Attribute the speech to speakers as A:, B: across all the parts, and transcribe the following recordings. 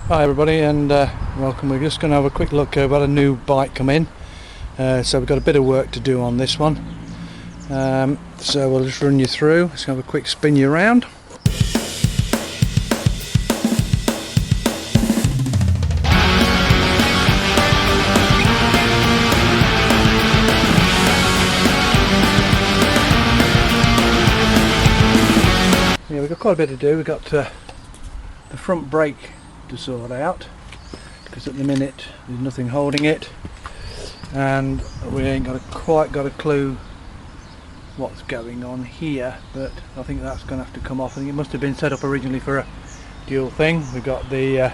A: Hi everybody, and welcome. We're just going to have a quick look. About a new bike come in, so we've got a bit of work to do on this one, so we'll just run you through. Let's have a quick spin you around. Yeah, we've got quite a bit to do. We've got the front brake to sort out, because at the minute there's nothing holding it, and we ain't quite got a clue what's going on here, but I think that's going to have to come off. I think it must have been set up originally for a dual thing. We've got the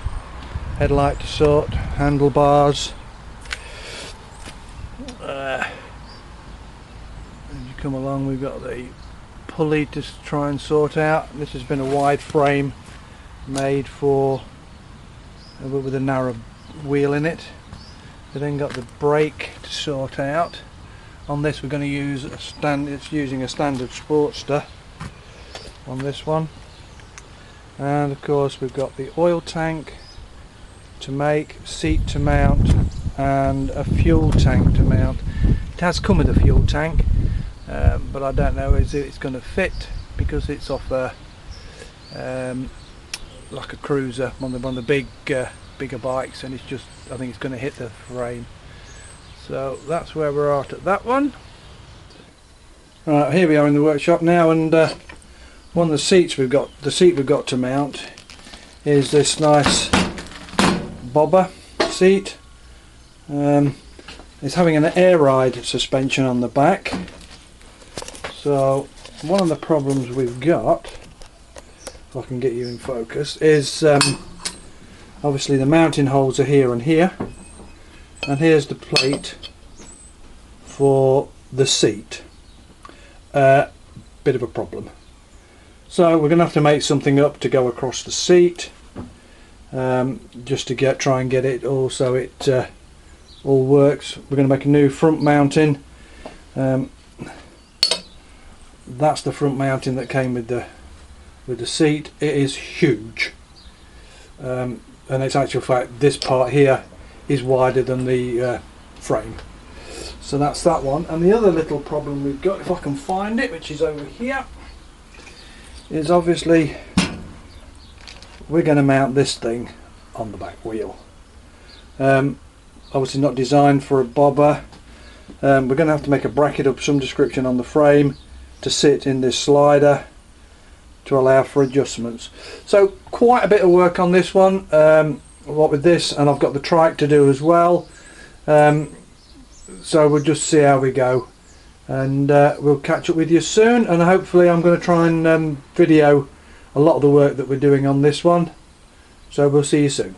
A: headlight to sort, handlebars, as you come along we've got the pulley to try and sort out. This has been a wide frame made for with a narrow wheel in it. We then got the brake to sort out. On this we're going to use it's using a standard Sportster on this one, and of course we've got the oil tank to make, seat to mount, and a fuel tank to mount. It has come with a fuel tank, but I don't know if it's going to fit, because it's off a like a cruiser, one of the bigger bikes, and it's just, I think it's going to hit the frame. So that's where we're at that one. Right, here we are in the workshop now, and one of the seats we've got to mount is this nice bobber seat. It's having an air ride suspension on the back, so one of the problems we've got, if I can get you in focus, is obviously the mounting holes are here and here, and here's the plate for the seat. Bit of a problem, so we're going to have to make something up to go across the seat, just to try and get it all so it all works. We're going to make a new front mounting. That's the front mounting that came with the seat. It is huge, and it's actual fact this part here is wider than the frame. So that's that one. And the other little problem we've got, if I can find it, which is over here, is obviously we're going to mount this thing on the back wheel. Obviously not designed for a bobber. We're going to have to make a bracket of some description on the frame to sit in this slider to allow for adjustments. So quite a bit of work on this one, what with this, and I've got the trike to do as well, so we'll just see how we go, and we'll catch up with you soon, and hopefully I'm going to try and video a lot of the work that we're doing on this one, so we'll see you soon.